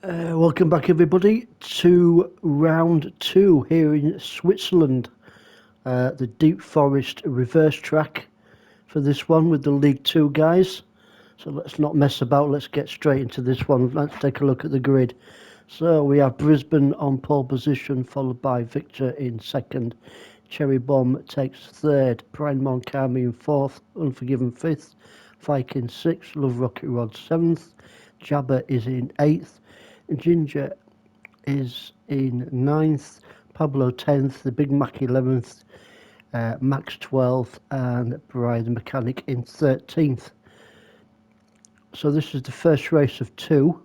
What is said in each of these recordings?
Welcome back, everybody, to round two here in Switzerland. The Deep Forest reverse track for this one with the League Two guys. So let's not mess about, let's get straight into this one. Let's take a look at the grid. So we have Brisbane on pole position, followed by Victor in second. Cherry Bomb takes third, Brian Moncami in fourth, Unforgiven fifth, Viking sixth, Love Rocket Rod seventh, Jabba is in eighth, Ginger is in ninth, Pablo 10th, the Big Mac 11th, Max 12th, and Brian the Mechanic in 13th. So this is the first race of two,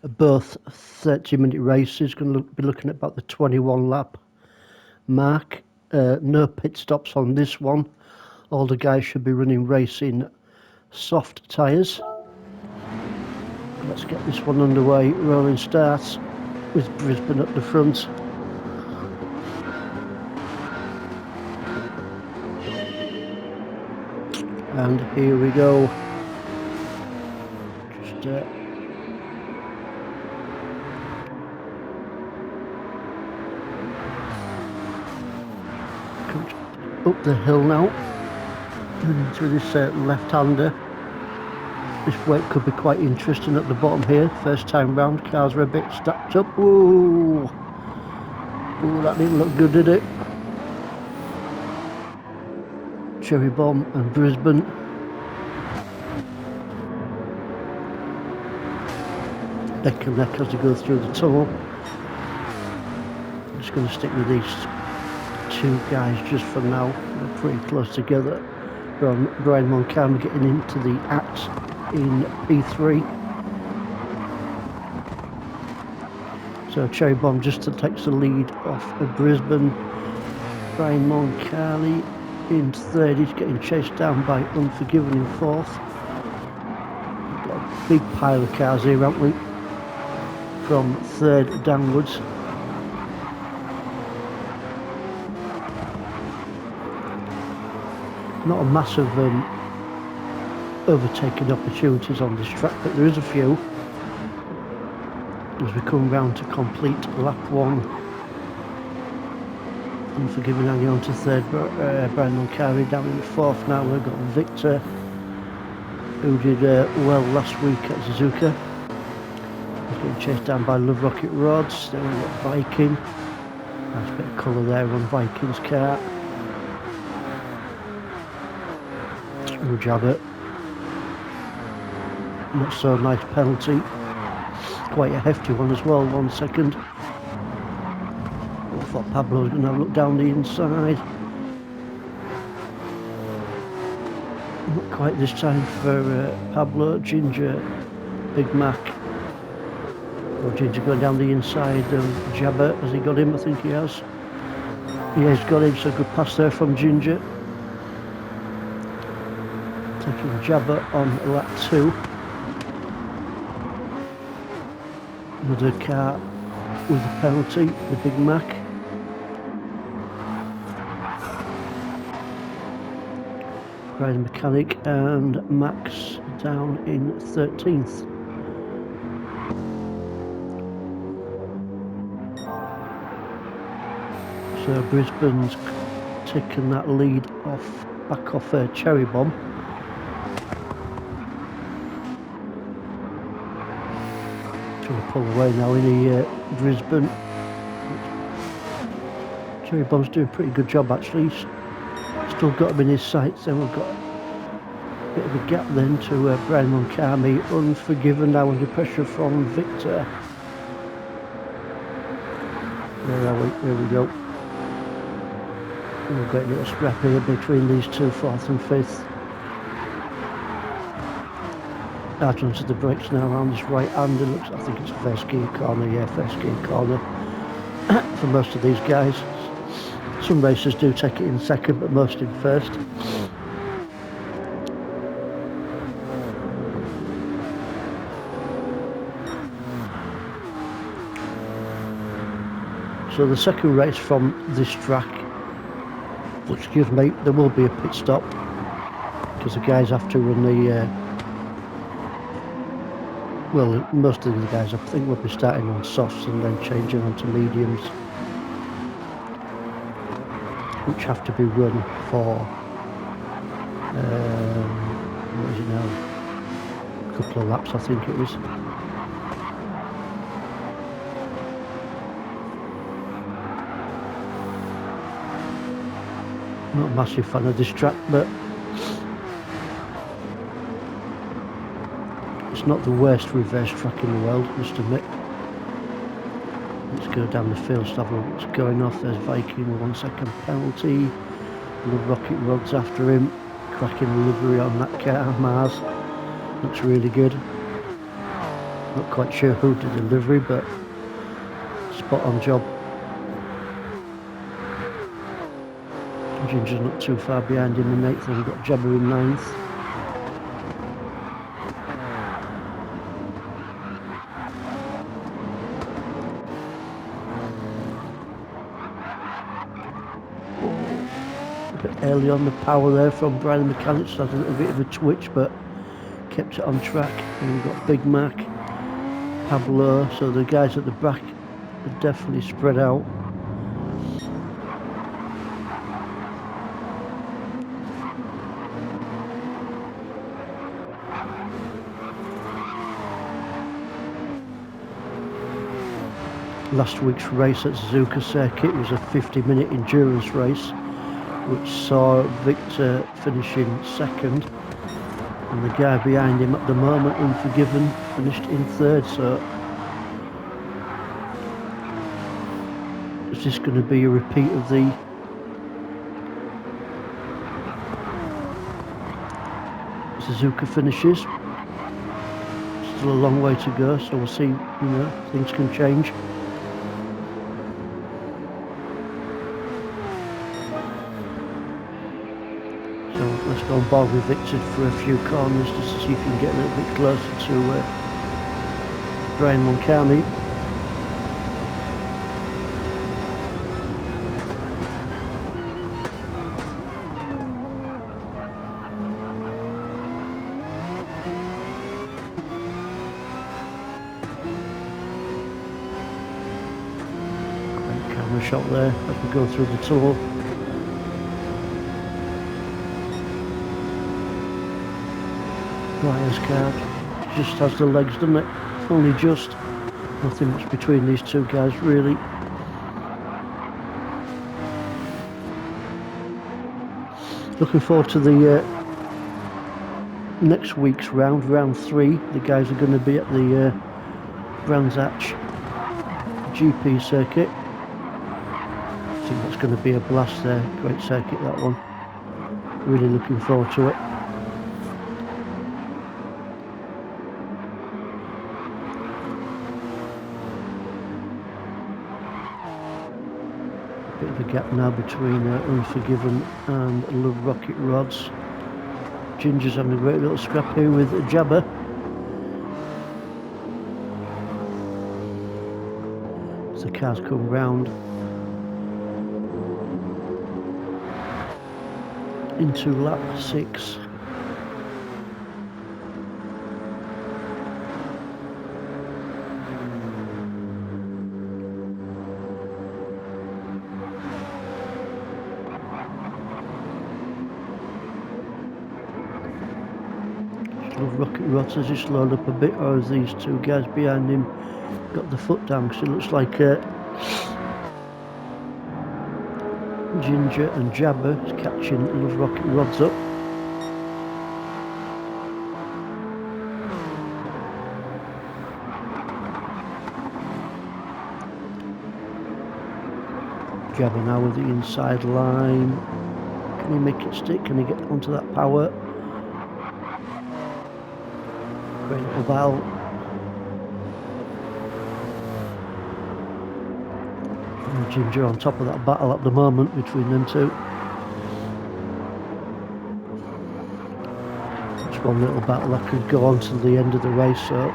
both 30-minute races. Going to be looking at about the 21 lap mark. No pit stops on this one. All the guys should be running racing soft tyres. Let's get this one underway. Rolling starts with Brisbane at the front. And here we go. Just up the hill now, and into this left-hander. This weight could be quite interesting at the bottom here. First time round, cars are a bit stacked up. Ooh, that didn't look good, did it? Cherry Bomb and Brisbane. Neck and neck as they go through the tunnel. I'm just going to stick with these two guys just for now. They're pretty close together. Brian Moncami getting into the axe in P3. So Cherry Bomb just takes the lead off of Brisbane. Brian Moncami in third. He's getting chased down by Unforgiven in fourth. We've got a big pile of cars here, haven't we? From third downwards. Not a massive overtaking opportunities on this track, but there is a few as we come round to complete lap one. Unforgiven hanging on to third, Brian Moncari down in fourth now. We've got Victor, who did well last week at Suzuka. He's getting chased down by Love Rocket Rods. Then we've got Viking. Nice bit of colour there on Viking's car. Jabba. Not so nice penalty. Quite a hefty one as well, 1 second. I thought Pablo was going to have a look down the inside. Not quite this time for Pablo. Ginger, Big Mac. Or Ginger going down the inside of Jabba. Has he got him? I think he has. Yeah, he's got him, so good pass there from Ginger. Taking Jabba on lap two. Another car with a penalty, the Big Mac. Brian Mechanic and Max down in 13th. So Brisbane's taken that lead back off Cherry Bomb. Trying to pull away now in Brisbane. Cherry Bomb's doing a pretty good job actually. He's still got him in his sights. Then we've got a bit of a gap then to Brian Moncami. Unforgiven now under pressure from Victor. Where are we? There we go. We've got a little scrap here between these two, fourth and fifth. Out onto the brakes now around this right hand. I think it's first gear corner. Yeah, first gear corner for most of these guys. Some racers do take it in second, but most in first. So the second race from this track, excuse me, there will be a pit stop because the guys have to run the well, most of the guys I think will be starting on softs and then changing onto mediums, which have to be run for what is it now? A couple of laps, I think it was. Not a massive fan of this track, but it's not the worst reverse track in the world, must admit. Let's go down the field, have a look what's going off. There's Viking with 1 second penalty. The Rocket Rods after him. Cracking the livery on that car, Mars. Looks really good. Not quite sure who did the livery, but spot on job. Ginger's not too far behind him in 8th, and we've got Jabber in 9th. A bit early on the power there from Brian Mechanics, had a little bit of a twitch, but kept it on track. And we've got Big Mac, Pablo, so the guys at the back are definitely spread out. Last week's race at Suzuka Circuit was a 50-minute endurance race, which saw Victor finishing 2nd, and the guy behind him at the moment, Unforgiven, finished in 3rd. So is this going to be a repeat of the Suzuka finishes? Still a long way to go, so we'll see. Things can change. Let's go on board with Victor for a few corners just to see if we can get a little bit closer to Brian Moncani. Great camera shot there as we go through the tunnel. Brian's car just has the legs, doesn't it? Only just. Nothing much between these two guys, really. Looking forward to the next week's round 3. The guys are going to be at the Brands Hatch GP circuit. I think that's going to be a blast there. Great circuit, that one. Really looking forward to it. Bit of a gap now between Unforgiven and Love Rocket Rods. Ginger's having a great little scrap here with Jabber. As the cars come round into lap 6. Love Rocket Rods, has he slowed up a bit, or has these two guys behind him got the foot down? Because it looks like Ginger and Jabber is catching Love Rocket Rods up. Jabber now with the inside line. Can he make it stick? Can he get onto that power? Great little battle. And Ginger on top of that battle at the moment between them two. That's one little battle that could go on to the end of the race, so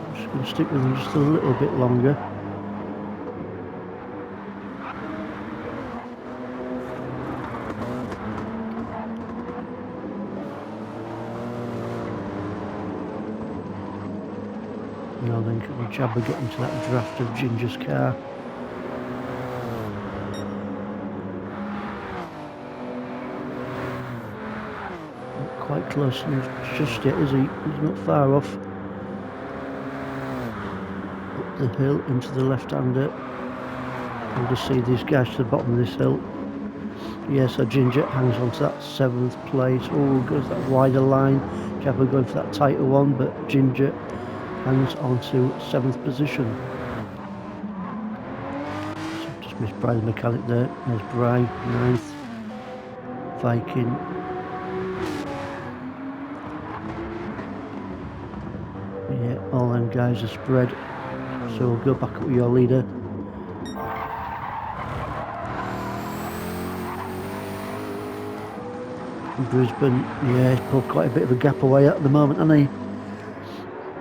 I'm just going to stick with them just a little bit longer. Now then, can Jabba get into that draft of Ginger's car? Not quite close enough just yet, is he? He's not far off. Up the hill into the left-hander. We'll just see these guys to the bottom of this hill. Yes, so Ginger hangs on to that 7th place. Oh, goes that wider line. Jabba going for that tighter one, but Ginger hangs on to 7th position. So just missed Bry the mechanic there. There's Bry, 9th. Viking. Yeah, all them guys are spread. So we'll go back up with your leader. Brisbane, yeah, he's pulled quite a bit of a gap away at the moment, hasn't he?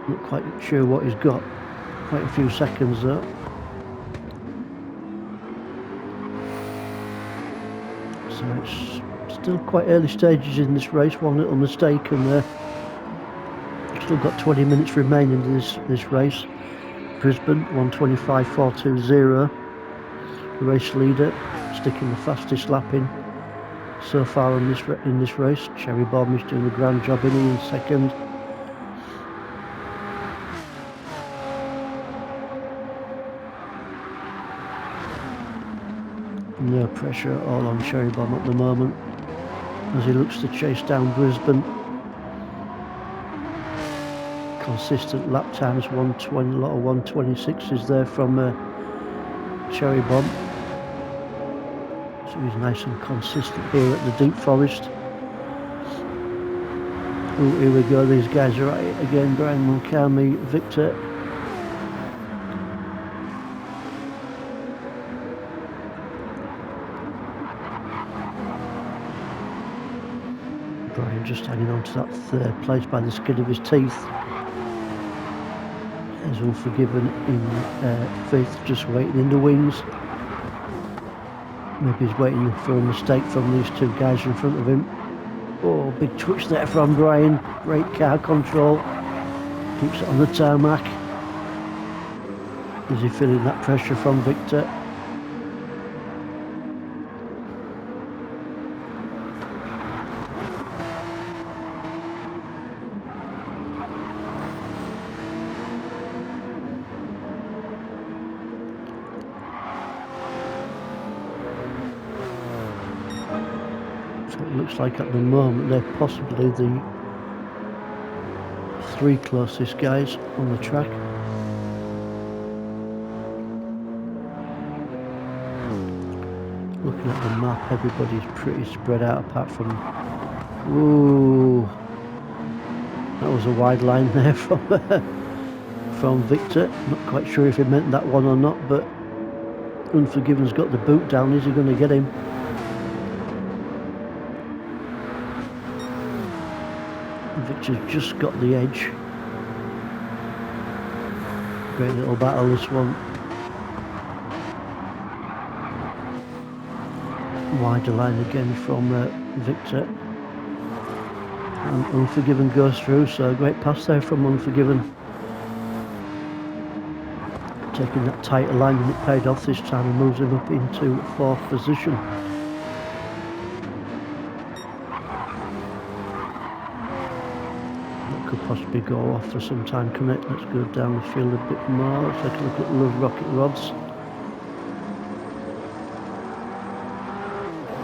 Not quite sure what he's got. Quite a few seconds though. So it's still quite early stages in this race. One little mistake and still got 20 minutes remaining in this race. Brisbane 1:25.420. The race leader, sticking the fastest lap in so far in this race. Cherry Bomb is doing a grand job in second. No pressure at all on Cherry Bomb at the moment as he looks to chase down Brisbane. Consistent lap times, 1:20, a lot of 1:26s there from Cherry Bomb. So he's nice and consistent here at the Deep Forest. Oh, here we go, these guys are at it again. Brian Mulcahy, Victor. Brian just hanging on to that 3rd place by the skin of his teeth. There's Unforgiven in 5th, just waiting in the wings. Maybe he's waiting for a mistake from these two guys in front of him. Oh, big twitch there from Brian. Great car control. Keeps it on the tarmac. Is he feeling that pressure from Victor? It looks like at the moment they're possibly the 3 closest guys on the track. Looking at the map, everybody's pretty spread out apart from... Ooh, that was a wide line there from Victor. Not quite sure if he meant that one or not, but Unforgiven's got the boot down. Is he going to get him? Victor's just got the edge. Great little battle this one. Wider line again from Victor. And Unforgiven goes through, so a great pass there from Unforgiven. Taking that tighter line and it paid off this time and moves him up into 4th position. Could possibly go off for some time, couldn't it? Let's go down the field a bit more. Let's take a look at Love Rocket Rods.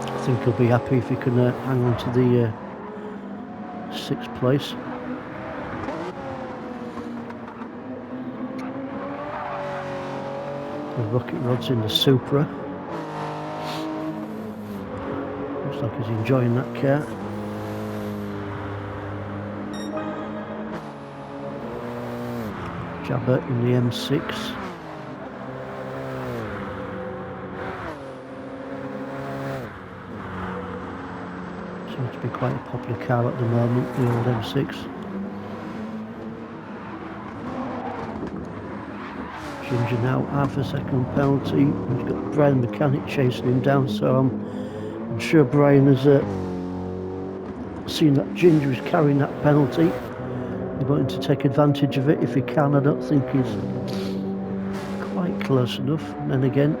I think he'll be happy if he can hang on to the 6th place. The Rocket Rod's in the Supra. Looks like he's enjoying that car. Jabba in the M6. Seems to be quite a popular car at the moment, the old M6. Ginger now half a second penalty. He's got Brian Mechanic chasing him down, so I'm sure Brian has seen that Ginger is carrying that penalty. He's wanting to take advantage of it if he can. I don't think he's quite close enough. And then again,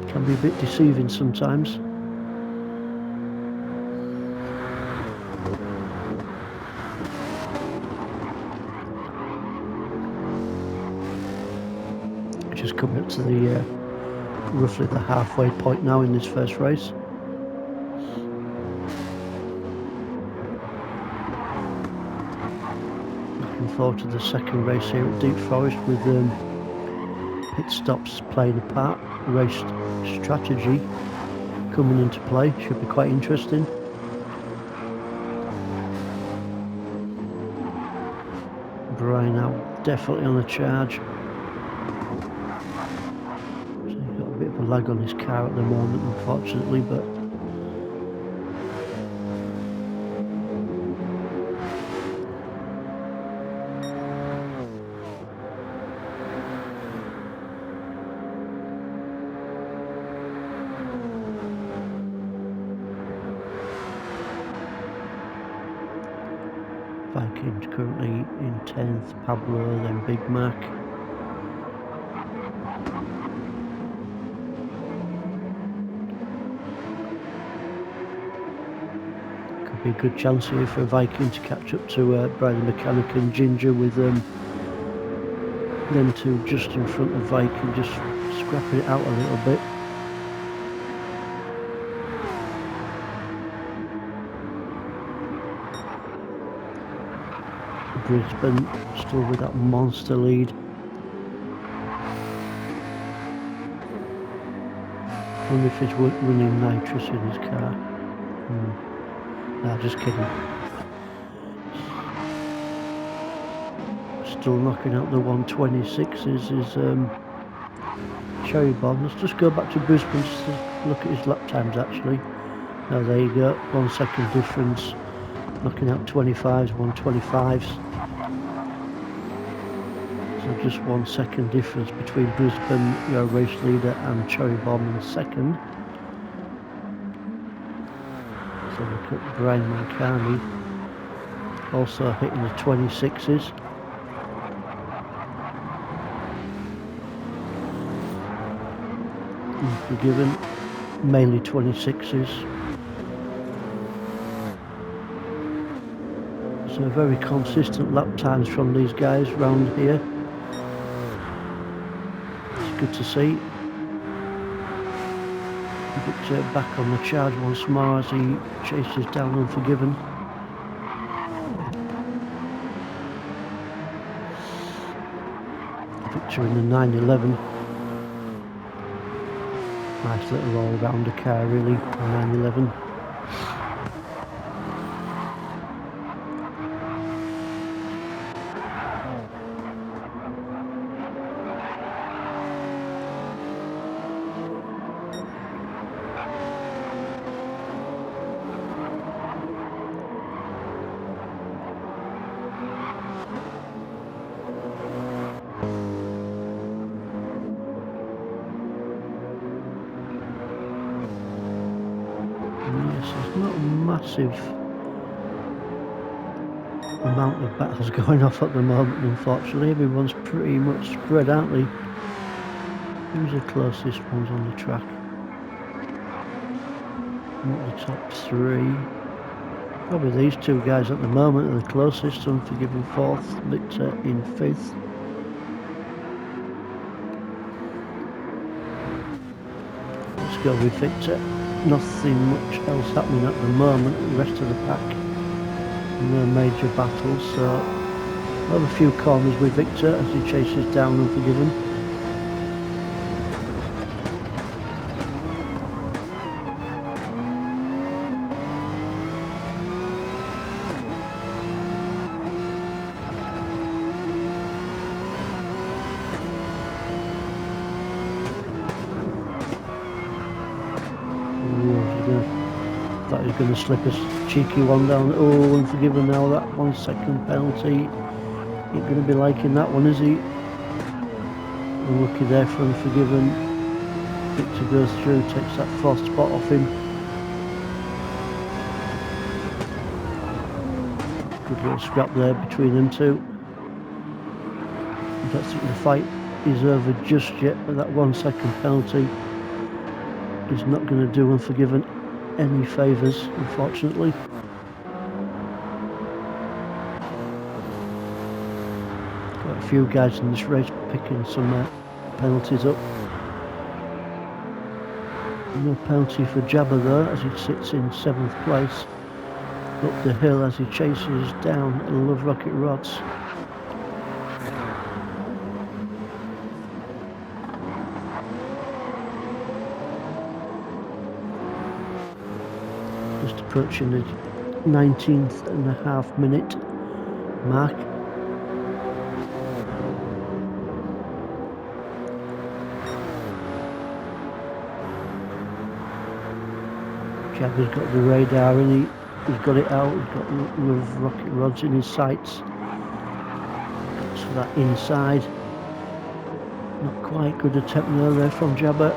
can be a bit deceiving sometimes. Just coming up to the roughly the halfway point now in this first race. Looking forward to the second race here at Deep Forest with pit stops playing a part, race strategy coming into play. Should be quite interesting. Brian now definitely on the charge. So he's got a bit of a lag on his car at the moment, unfortunately, but Vikings currently in 10th, Pablo, then Big Mac. Could be a good chance here for Viking to catch up to Brian Mechanic and Ginger with them two just in front of Viking, just scrapping it out a little bit. Brisbane still with that monster lead. Wonder if he's running nitrous in his car. Nah, just kidding. Still knocking out the 126s is Cherry Bomb. Let's just go back to Brisbane just to look at his lap times actually. Now there you go, 1 second difference. Knocking out 25s, 125s. So just 1 second difference between Brisbane, your race leader, and Cherry Bomb in second. So look at Brian Mancani, also hitting the 26s. Unforgiven, mainly 26s. So very consistent lap times from these guys round here. It's good to see. Victor back on the charge once more as he chases down Unforgiven. Victor in the 911. Nice little all-rounder car really, the 911. There's not a massive amount of battles going off at the moment, unfortunately. Everyone's pretty much spread, aren't they? Who's the closest ones on the track? Not the top three. Probably these two guys at the moment are the closest. Unforgiven 4th, Victor in 5th. Let's go with Victor. Nothing much else happening at the moment. The rest of the pack, no major battles, so we'll have a few corners with Victor as he chases down Unforgiven. Thought he was going to slip a cheeky one down. Oh, Unforgiven now, that 1 second penalty. Ain't going to be liking that one, is he? Unlucky there for Unforgiven. Victor goes through, takes that 4th spot off him. Good little scrap there between them two. I don't think the fight is over just yet, but that 1 second penalty is not going to do Unforgiven any favours, unfortunately. Got a few guys in this race picking some penalties up. No penalty for Jabba though, as he sits in 7th place up the hill as he chases down Love Rocket Rods. Just approaching the 19th and a half minute mark. Jabba's got the radar and he's got it out. He's got Love Rocket Rods in his sights. So that inside, not quite good attempt there from Jabba.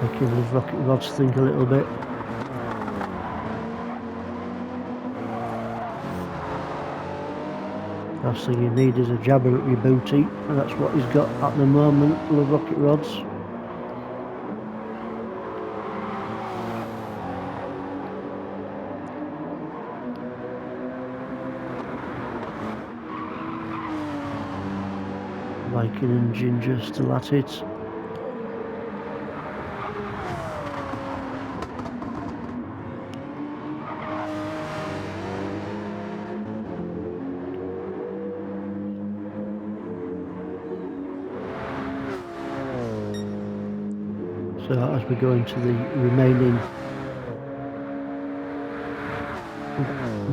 Making Love Rocket Rods think a little bit. Last thing you need is a Jabba at your booty, and that's what he's got at the moment, Love Rocket Rods. Viking and Ginger still at it. So as we go into the remaining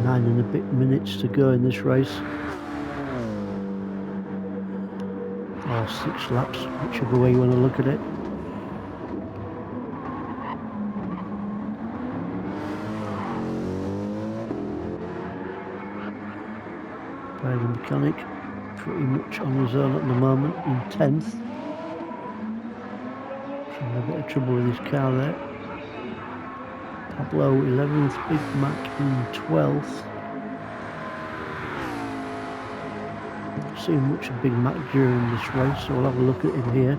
9 and a bit minutes to go in this race, or 6 laps, whichever way you want to look at it. By the mechanic, pretty much on his own at the moment in 10th. Having a bit of trouble with his car there. Pablo 11th, Big Mac in 12th. Not seen much of Big Mac during this race, so we'll have a look at him here.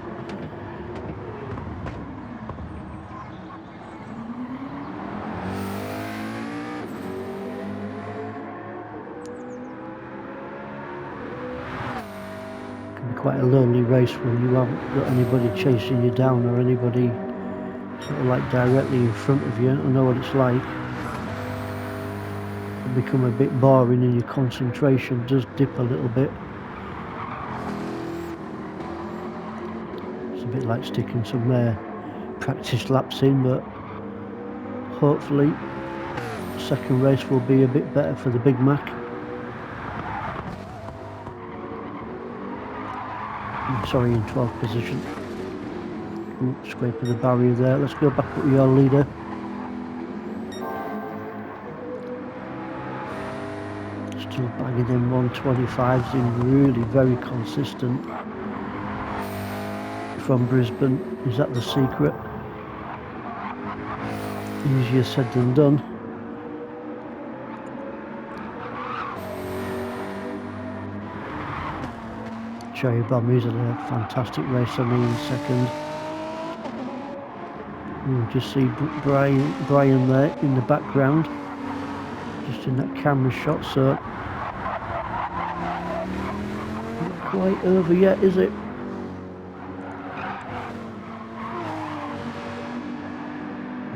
Can be quite a lonely race when you haven't got anybody chasing you down or anybody sort of like directly in front of you. I know what it's like. It can become a bit boring and your concentration does dip a little bit. It's a bit like sticking some practice laps in, but hopefully the second race will be a bit better for the Big Mac. Sorry, in 12th position. Scraping the barrier there. Let's go back up with your leader. Still banging in 125s in, really very consistent from Brisbane. Is that the secret? Easier said than done. Cherry Bomb, he's had a fantastic race on in second. You just see Brian there in the background, just in that camera shot, so not quite over yet, is it?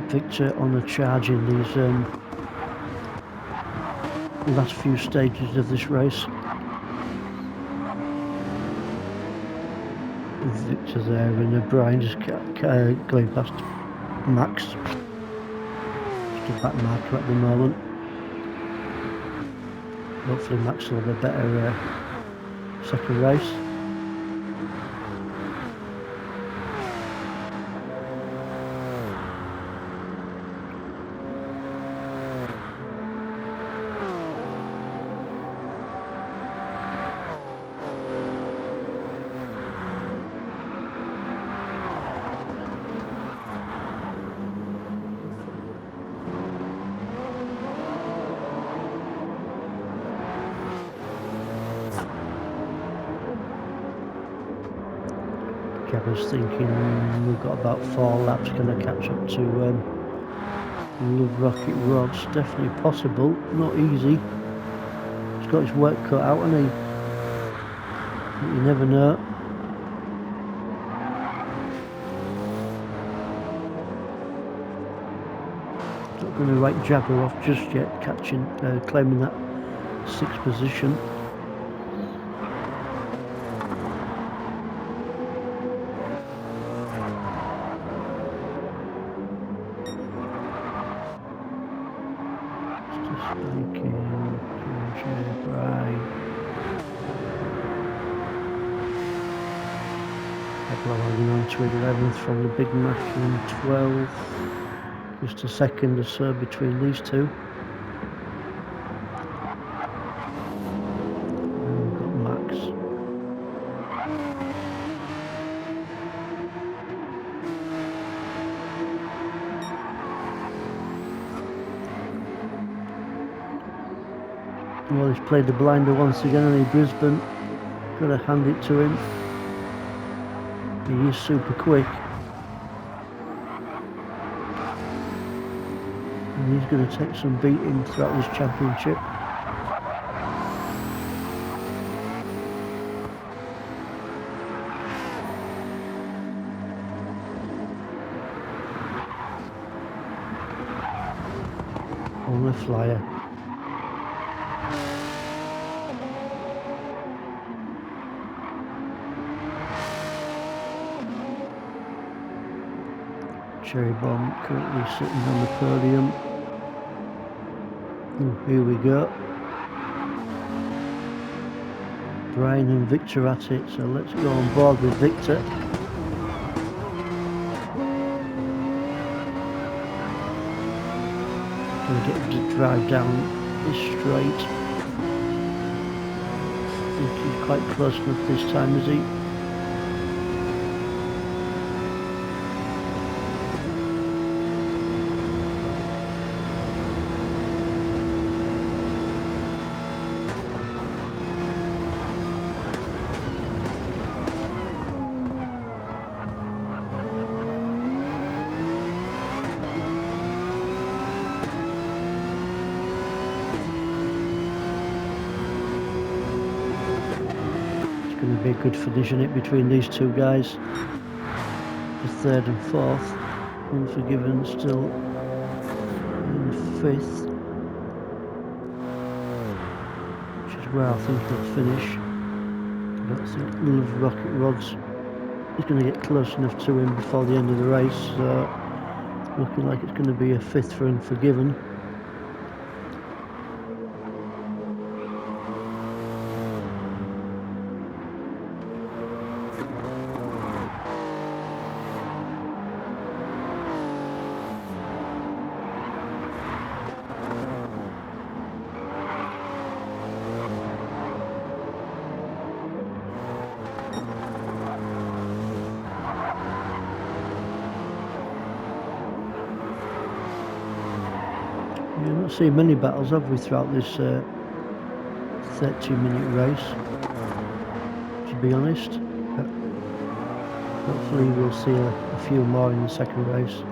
Victor on the charge in these last few stages of this race. Victor there and Brian just going past Max. Just a back marker at the moment. Hopefully Max will have a better second race. Jabba's thinking we've got about 4 laps, can I catch up to Love Rocket Rods? Definitely possible, not easy. He's got his work cut out, hasn't he? But you never know. Not going to write Jabba off just yet, claiming that 6th position. Holding on to 11th from the Big Mac in 12th. Just a second or so between these two. And we've got Max. Well, he's played the blinder once again, and Brisbane. Got to hand it to him. He is super quick. And he's going to take some beating throughout this championship. On the flyer. Cherry Bomb currently sitting on the podium. Ooh, here we go. Brian and Victor at it, so let's go on board with Victor. Gonna get him to drive down this straight. I think he's quite close enough this time, is he? Going to be a good finish in it between these two guys. The 3rd and 4th. Unforgiven still in 5th, which is where I think he'll finish. I don't think Love Rocket Rods is going to get close enough to him before the end of the race, so looking like it's going to be a 5th for Unforgiven. We've not seen many battles, have we, throughout this 30-minute race, to be honest. But hopefully we'll see a few more in the second race.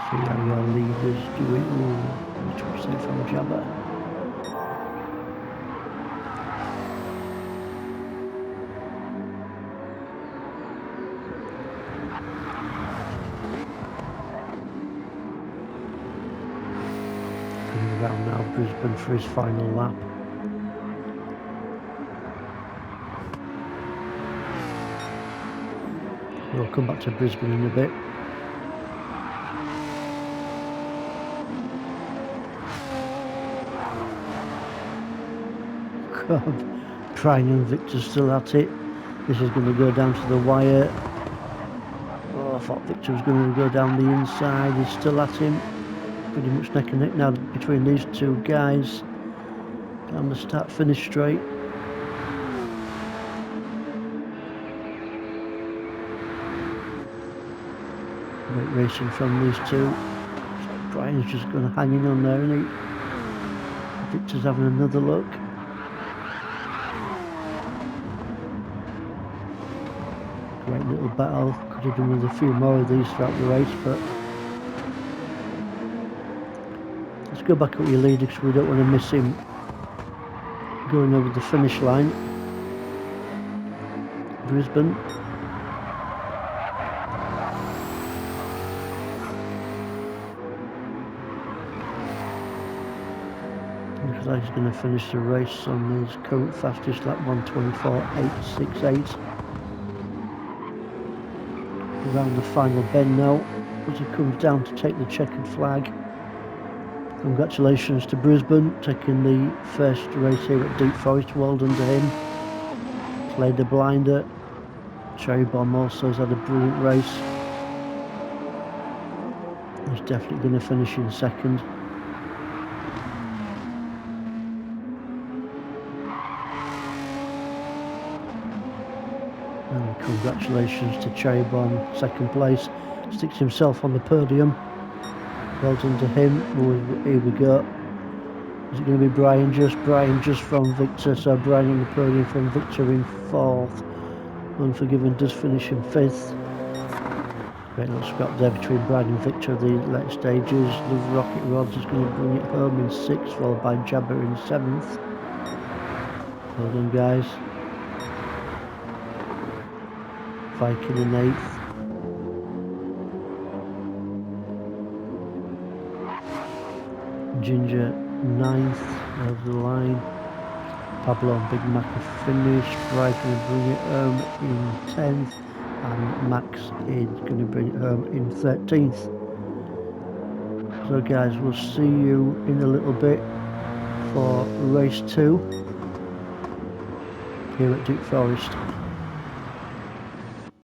See how your leaders do it. Which was it from Jabba? Coming around now, Brisbane for his final lap. We'll come back to Brisbane in a bit. God, Prine and Victor still at it. This is going to go down to the wire. Oh, I thought Victor was going to go down the inside. He's still at him. pretty much neck and neck now between these two guys down the start-finish straight. Great racing from these two. So Brian's just going to hang in on there, isn't he? Victor's having another look. Great little battle. Could have done with a few more of these throughout the race, but let's go back up with your leader because we don't want to miss him going over the finish line. Brisbane. Looks like he's going to finish the race on his current fastest lap, 1:24.868. Around the final bend now, as he comes down to take the checkered flag. Congratulations to Brisbane, taking the first race here at Deep Forest. Well done to him. Played the blinder. Cherry Bomb also has had a brilliant race. He's definitely going to finish in second. And congratulations to Cherry Bomb, second place. Sticks himself on the podium. Well done to him. Here we go. Is it going to be Brian Just? Brian Just from Victor. So Brian on the podium from Victor in fourth. Unforgiven does finish in fifth. Great little scrap there between Brian and Victor at the later stages. The Rocket Rods is going to bring it home in sixth, followed by Jabber in seventh. Well done, guys. Viking in eighth. Ginger ninth over the line. Pablo and Big Mac have finished. Brian going to bring it home in 10th, and Max is going to bring it home in 13th. So guys, we'll see you in a little bit for race 2 here at Deep Forest.